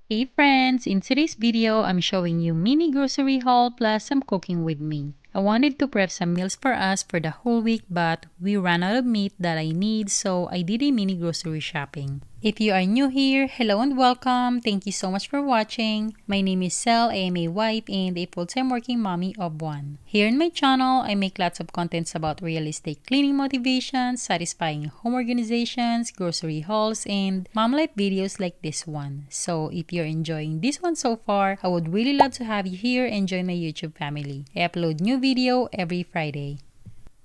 Hey friends, in today's video, I'm showing you mini grocery haul plus some cooking with me. I wanted to prep some meals for us for the whole week, but we ran out of meat that I need, so I did a mini grocery shopping. If you are new here, hello and welcome. Thank you so much for watching. My name is Selle. I am a wife and a full-time working mommy of one. Here in my channel, I make lots of contents about real estate cleaning motivations, satisfying home organizations, grocery hauls, and mom life videos like this one. So if you're enjoying this one so far, I would really love to have you here and join my YouTube family. I upload new video every Friday.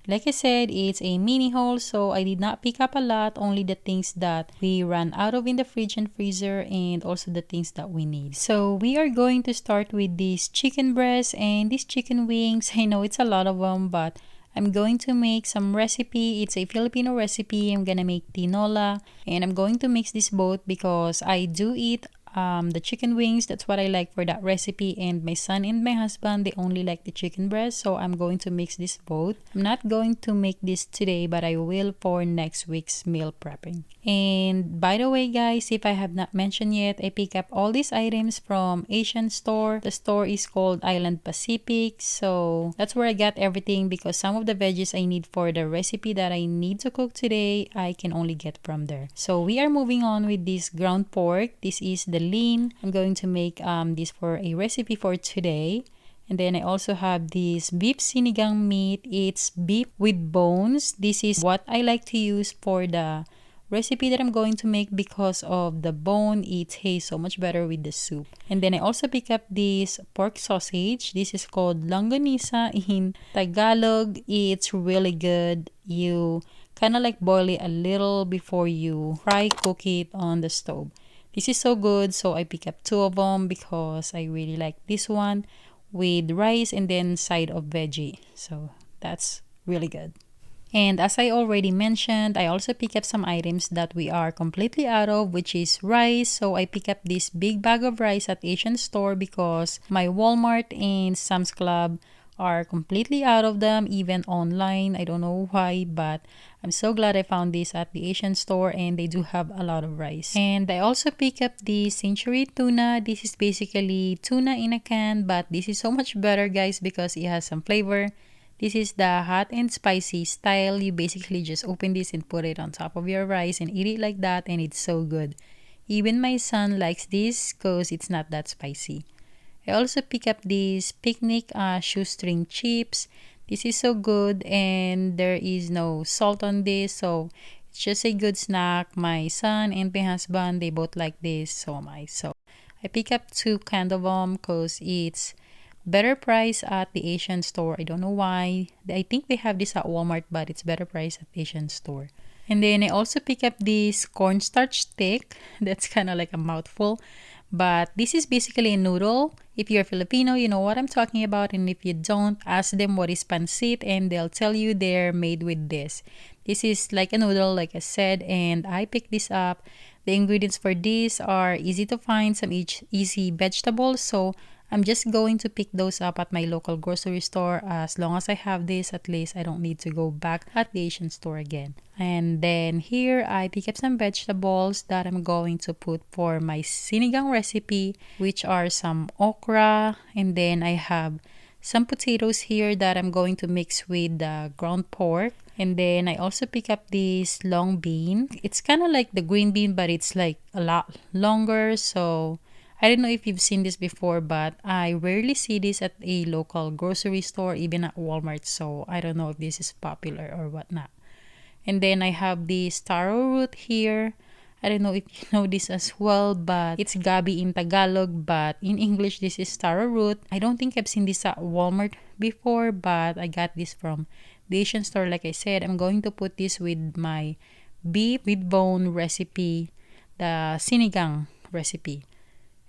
Like I said, it's a mini haul, so I did not pick up a lot, only the things that we ran out of in the fridge and freezer and also the things that we need. So we are going to start with these chicken breasts and these chicken wings. I know it's a lot of them, but I'm going to make some recipe. It's a Filipino recipe. I'm gonna make tinola and I'm going to mix this both because I do eat the chicken wings. That's what I like for that recipe, and my son and my husband, they only like the chicken breast, so I'm going to mix this both. I'm not going to make this today, but I will for next week's meal prepping. And by the way guys, if I have not mentioned yet, I pick up all these items from Asian store. The store is called Island Pacific, so that's where I got everything because some of the veggies I need for the recipe that I need to cook today, I can only get from there. So we are moving on with this ground pork. This is the lean. I'm going to make this for a recipe for today. And then I also have this beef sinigang meat. It's beef with bones. This is what I like to use for the recipe that I'm going to make because of the bone. It tastes so much better with the soup. And then I also pick up this pork sausage. This is called longanisa in Tagalog. It's really good. You kind of like boil it a little before you cook it on the stove. This is so good, so I pick up two of them because I really like this one with rice and then side of veggie. So that's really good. And as I already mentioned, I also pick up some items that we are completely out of, which is rice. So I pick up this big bag of rice at Asian store because my Walmart and Sam's Club are completely out of them, even online. I don't know why, but I'm so glad I found this at the Asian store and they do have a lot of rice. And I also pick up the century tuna. This is basically tuna in a can, but this is so much better guys because it has some flavor. This is the hot and spicy style. You basically just open this and put it on top of your rice and eat it like that, and it's so good. Even my son likes this because it's not that spicy. I also pick up these picnic shoestring chips. This is so good and there is no salt on this, so it's just a good snack. My son and my husband, they both like this, so am I. So I pick up two kind of them because it's better price at the Asian store. I don't know why. I think they have this at Walmart, but it's better price at Asian store. And then I also pick up this cornstarch stick. That's kind of like a mouthful. But this is basically a noodle. If you're Filipino, you know what I'm talking about. And if you don't, ask them what is pancit and they'll tell you they're made with this. This is like a noodle, like I said, and I picked this up. The ingredients for this are easy to find, some easy vegetables. So I'm just going to pick those up at my local grocery store. As long as I have this, at least I don't need to go back at the Asian store again. And then here I pick up some vegetables that I'm going to put for my sinigang recipe, which are some okra, and then I have some potatoes here that I'm going to mix with the ground pork. And then I also pick up this long bean. It's kind of like the green bean, but it's like a lot longer. So I don't know if you've seen this before, but I rarely see this at a local grocery store, even at Walmart. So I don't know if this is popular or whatnot. And then I have this taro root here. I don't know if you know this as well, but it's gabi in Tagalog, but in English, this is taro root. I don't think I've seen this at Walmart before, but I got this from the Asian store. Like I said, I'm going to put this with my beef with bone recipe, the sinigang recipe.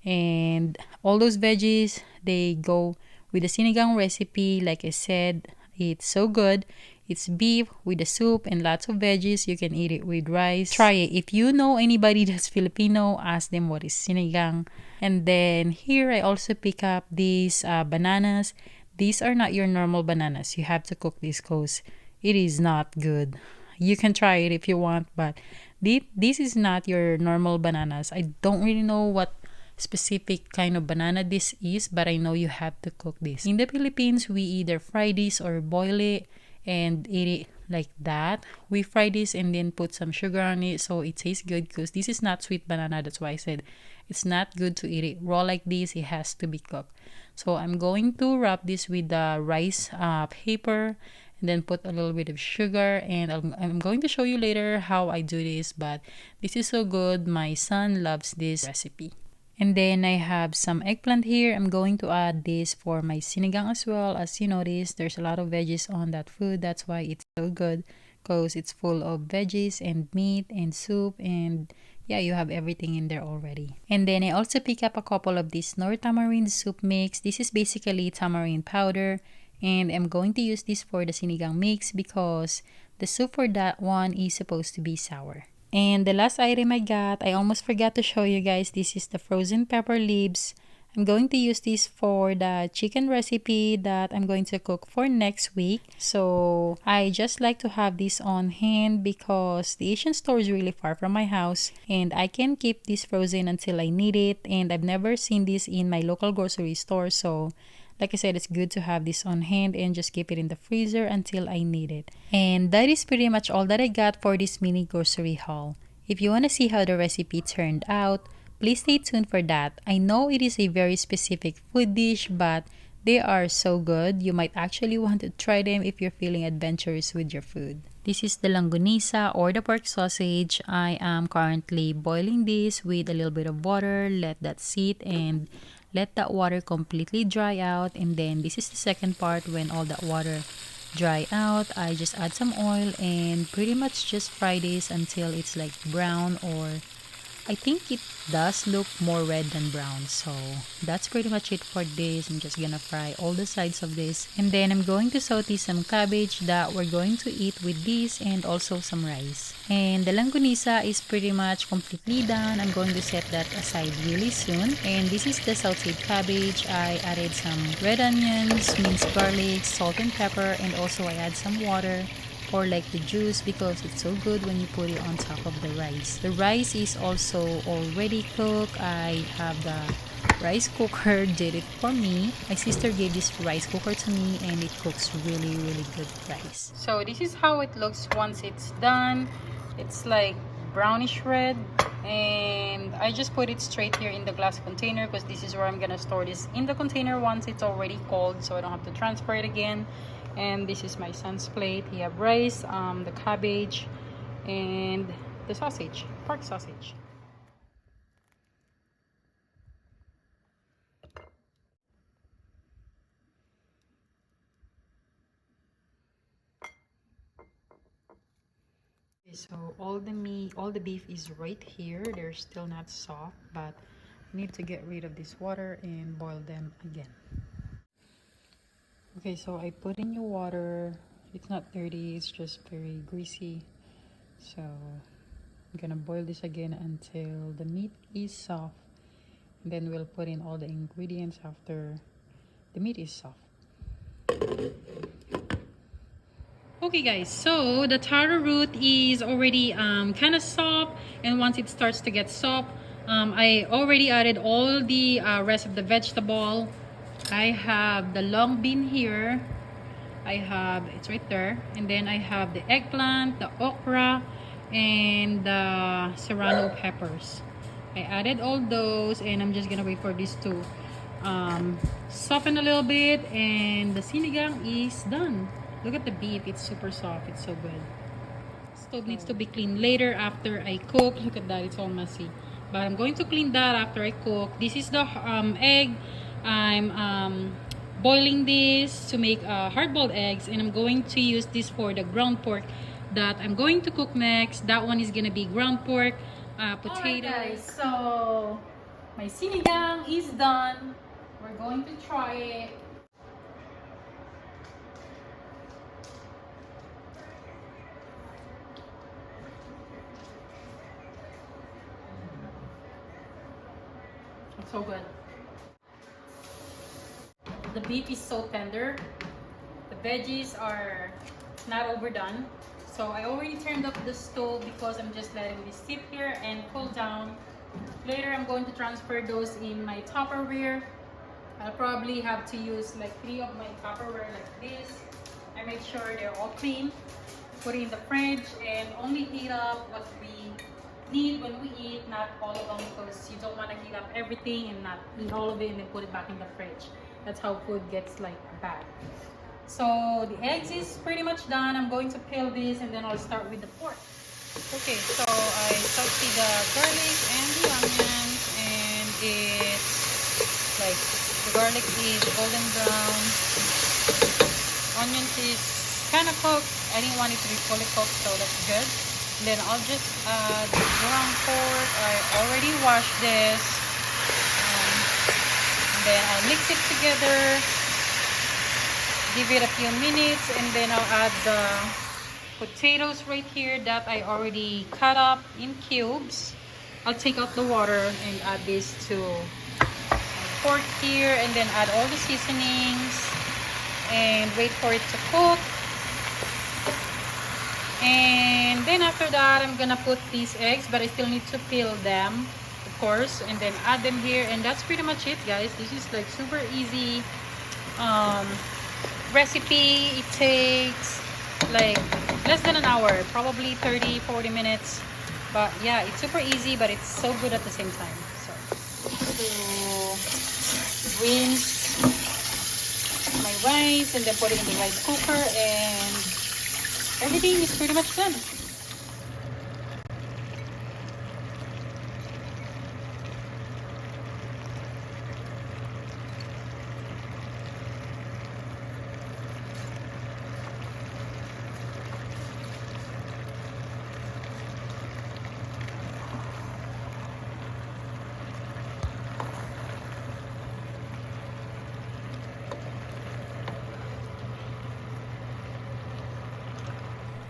And all those veggies, they go with the sinigang recipe. Like I said, it's so good. It's beef with the soup and lots of veggies. You can eat it with rice. Try it. If you know anybody that's Filipino, ask them what is sinigang. And then here I also pick up these bananas. These are not your normal bananas. You have to cook this because it is not good. You can try it if you want, but this is not your normal bananas. I don't really know what specific kind of banana this is, but I know you have to cook this. In the Philippines, we either fry this or boil it and eat it like that. We fry this and then put some sugar on it so it tastes good, because this is not sweet banana. That's why I said it's not good to eat it raw like this. It has to be cooked. So I'm going to wrap this with the rice paper and then put a little bit of sugar, and I'm going to show you later how I do this, but this is so good. My son loves this recipe. And then I have some eggplant here. I'm going to add this for my sinigang as well. As you notice, there's a lot of veggies on that food. That's why it's so good, because it's full of veggies and meat and soup, and yeah, you have everything in there already. And then I also pick up a couple of this Nor tamarind soup mix. This is basically tamarind powder, and I'm going to use this for the sinigang mix because the soup for that one is supposed to be sour. And the last item I got, I almost forgot to show you guys, this is the frozen pepper leaves. I'm going to use this for the chicken recipe that I'm going to cook for next week. So I just like to have this on hand because the Asian store is really far from my house, and I can keep this frozen until I need it, and I've never seen this in my local grocery store. So like I said, it's good to have this on hand and just keep it in the freezer until I need it. And that is pretty much all that I got for this mini grocery haul. If you want to see how the recipe turned out, please stay tuned for that. I know it is a very specific food dish, but they are so good. You might actually want to try them if you're feeling adventurous with your food. This is the langgonisa or the pork sausage. I am currently boiling this with a little bit of water. Let that sit and let that water completely dry out. And then this is the second part. When all that water dry out, I just add some oil and pretty much just fry this until it's like brown, or I think it does look more red than brown. So that's pretty much it for this. I'm just gonna fry all the sides of this, and then I'm going to saute some cabbage that we're going to eat with this, and also some rice. And the langgonisa is pretty much completely done. I'm going to set that aside really soon. And this is the sauteed cabbage. I added some red onions, minced garlic, salt and pepper, and also I add some water or like the juice because it's so good when you put it on top of the rice. The rice is also already cooked. I have the rice cooker did it for me. My sister gave this rice cooker to me, and it cooks really good rice. So this is how it looks once it's done. It's like brownish red, and I just put it straight here in the glass container because this is where I'm gonna store this in the container once it's already cold, so I don't have to transfer it again. And this is my son's plate. He have rice, the cabbage, and the sausage, pork sausage. Okay, so all the beef is right here. They're still not soft, but I need to get rid of this water and boil them again. Okay, so I put in your water. It's not dirty, it's just very greasy. So I'm gonna boil this again until the meat is soft. And then we'll put in all the ingredients after the meat is soft. Okay guys, so the taro root is already kind of soft, and once it starts to get soft, I already added all the rest of the vegetable. I have the long bean here. It's right there. And then I have the eggplant, the okra, and the serrano peppers. I added all those, and I'm just gonna wait for this to soften a little bit, and the sinigang is done. Look at the beef, it's super soft, it's so good. Stove needs to be cleaned later after I cook. Look at that, it's all messy. But I'm going to clean that after I cook. This is the egg. I'm boiling this to make hard-boiled eggs, and I'm going to use this for the ground pork that I'm going to cook next. That one is gonna be ground pork, potatoes. Alright guys, so my sinigang is done. We're going to try it. It's so good. The beef is so tender. The veggies are not overdone. So I already turned up the stove because I'm just letting this sit here and cool down Later, I'm going to transfer those in my Tupperware. I'll probably have to use like 3 of my Tupperware like this. I make sure they're all clean. Put it in the fridge and only heat up what we need when we eat, not all of them, because you don't want to heat up everything and not eat all of it and then put it back in the fridge. That's how food gets like bad. So the eggs is pretty much done. I'm going to peel this and then I'll start with the pork. Okay, so I saute the garlic and the onions, and it's like the garlic is golden brown. Onions is kind of cooked. I didn't want it to be fully cooked, so that's good. And then I'll just add the ground pork. I already washed this. And then I'll mix it together. Give it a few minutes, and then I'll add the potatoes right here that I already cut up in cubes. I'll take out the water and add this to my pork here, and then add all the seasonings and wait for it to cook. And then after that, I'm gonna put these eggs, but I still need to peel them, of course, and then add them here. And that's pretty much it, guys. This is like super easy recipe. It takes like less than an hour, probably 30-40 minutes, but yeah, it's super easy, but it's so good at the same time. So to rinse my rice and then put it in the rice cooker, and everything is pretty much done.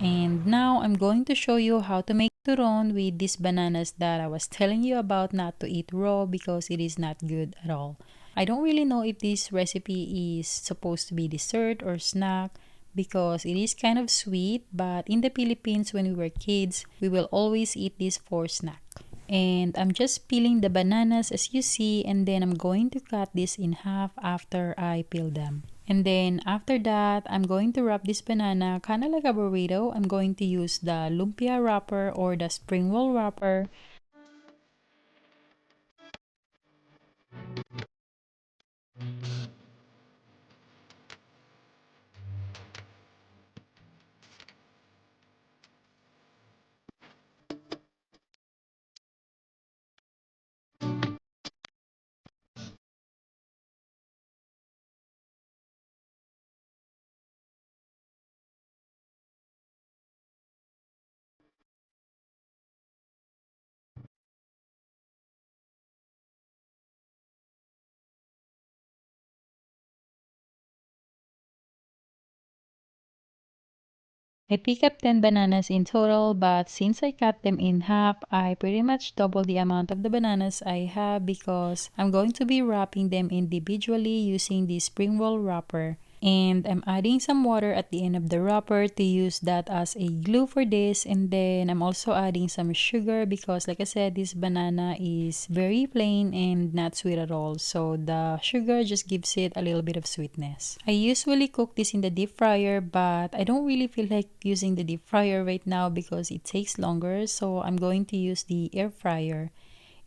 And now I'm going to show you how to make turon with these bananas that I was telling you about not to eat raw because it is not good at all. I don't really know if this recipe is supposed to be dessert or snack because it is kind of sweet, but in the Philippines when we were kids, we will always eat this for snack. And I'm just peeling the bananas as you see, and then I'm going to cut this in half after I peel them. And then after that, I'm going to wrap this banana kind of like a burrito. I'm going to use the lumpia wrapper or the spring roll wrapper. I pick up 10 bananas in total, but since I cut them in half, I pretty much double the amount of the bananas I have because I'm going to be wrapping them individually using the spring roll wrapper. And I'm adding some water at the end of the wrapper to use that as a glue for this. And then I'm also adding some sugar because like I said, this banana is very plain and not sweet at all. So the sugar just gives it a little bit of sweetness. I usually cook this in the deep fryer, but I don't really feel like using the deep fryer right now because it takes longer. So I'm going to use the air fryer.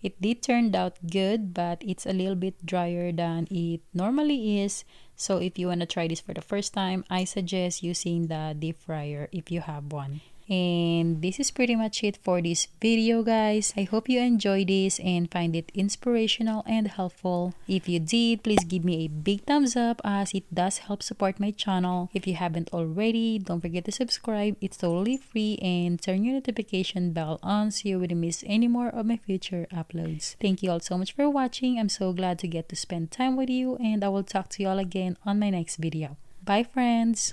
It did turn out good, but it's a little bit drier than it normally is. So if you want to try this for the first time, I suggest using the deep fryer if you have one. And this is pretty much it for this video, guys. I hope you enjoyed this and find it inspirational and helpful. If you did, please give me a big thumbs up as it does help support my channel. If you haven't already, don't forget to subscribe. It's totally free, and turn your notification bell on so you wouldn't miss any more of my future uploads. Thank you all so much for watching. I'm so glad to get to spend time with you, and I will talk to you all again on my next video. Bye, friends!